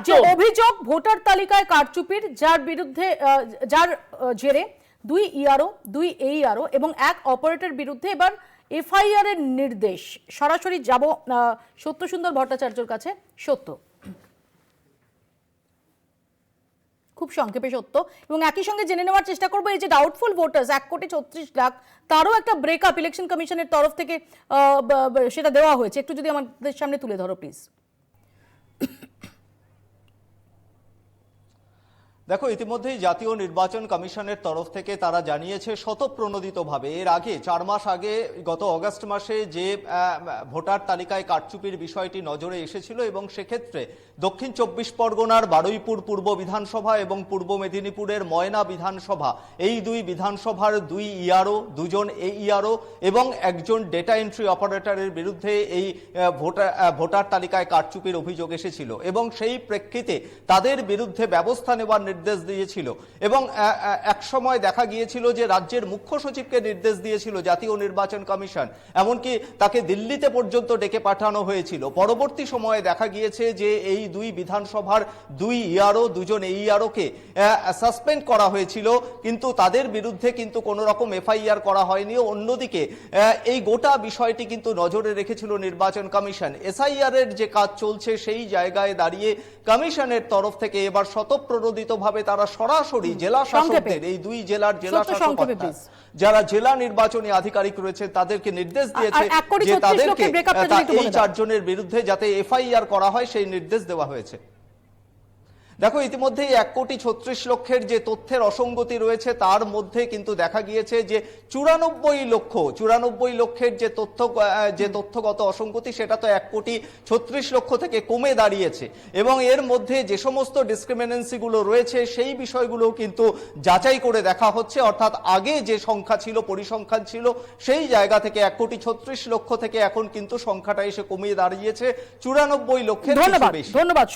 যে অভিযোগ ভোটার তালিকায় কারচুপির, যার বিরুদ্ধে যার জেরে 2 ইআরও 2 এইআরও এবং 1 অপারেটর বিরুদ্ধে এবার এফআইআর এর নির্দেশ। সরাসরি যাব সত্যসুন্দর ভট্টাচার্যর কাছে। সত্য, খুব সংক্ষেপে সত্য, এবং একই সঙ্গে জেনে নেওয়ার চেষ্টা করবো এই যে ডাউটফুল ভোটার্স 1,36,00,000, তারও একটা ব্রেকআপ ইলেকশন কমিশনের তরফ থেকে সেটা দেওয়া হয়েছে, একটু যদি আমাদের সামনে তুলে ধরো প্লিজ। দেখো, ইতিমধ্যেই জাতীয় নির্বাচন কমিশনের তরফ থেকে তারা জানিয়েছে স্বতঃপ্রণোদিতভাবে, এর আগে 4 মাস আগে গত অগস্ট মাসে যে ভোটার তালিকায় কারচুপির বিষয়টি নজরে এসেছিল এবং সেক্ষেত্রে দক্ষিণ 24 পরগনার বারুইপুর পূর্ব বিধানসভা এবং পূর্ব মেদিনীপুরের ময়না বিধানসভা, এই 2 বিধানসভার 2 ইআরও, 2 জন এইআরও এবং 1 জন ডেটা এন্ট্রি অপারেটরের বিরুদ্ধে এই ভোটার তালিকায় কারচুপির অভিযোগ এসেছিল এবং সেই প্রেক্ষিতে তাদের বিরুদ্ধে ব্যবস্থা নেওয়ার নির্দেশ দিয়েছিল। এবং এক সময় দেখা গিয়েছিল যে রাজ্যের মুখ্য সচিবকে নির্দেশ দিয়েছিল জাতীয় নির্বাচন কমিশন, এমনকি তাকে দিল্লিতে পর্যন্ত ডেকে পাঠানো হয়েছিল। পরবর্তী সময়ে দেখা গিয়েছে যে এই 2 বিধানসভার 2 ইআরও, 2 জন এইআরওকে সাসপেন্ড করা হয়েছিল, কিন্তু তাদের বিরুদ্ধে কিন্তু কোনো রকম এফআইআর করা হয়নি। অন্যদিকে এই গোটা বিষয়টি কিন্তু নজরে রেখেছিল নির্বাচন কমিশন। এসআইআর এর যে কাজ চলছে সেই জায়গায় দাঁড়িয়ে কমিশনের তরফ থেকে এবার স্বতঃপ্রণোদিতভাবে তারা সরাসরি জেলা শাসকদের, এই 2 জেলার জেলা শাসক যারা জেলা নির্বাচনী আধিকারিক রয়েছেন তাদেরকে নির্দেশ দিয়েছে যে তাদেরকে এই 4 জনের বিরুদ্ধে যাতে এফআইআর করা হয় সেই নির্দেশ দেওয়া হয়েছে। দেখো, ইতিমধ্যেই 1,36,00,000 যে তথ্যের অসঙ্গতি রয়েছে তার মধ্যে কিন্তু দেখা গিয়েছে যে 94 লক্ষের যে তথ্যগত অসঙ্গতি সেটা তো 1,36,00,000 থেকে কমে দাঁড়িয়েছে এবং এর মধ্যে যে সমস্ত ডিসক্রিমিনেন্সি গুলো রয়েছে সেই বিষয়গুলো কিন্তু যাচাই করে দেখা হচ্ছে। অর্থাৎ আগে যে সংখ্যা ছিল, পরিসংখ্যান ছিল, সেই জায়গা থেকে 1,36,00,000 থেকে এখন কিন্তু সংখ্যাটা এসে কমিয়ে দাঁড়িয়েছে 94 লক্ষের বেশি। ধন্যবাদ।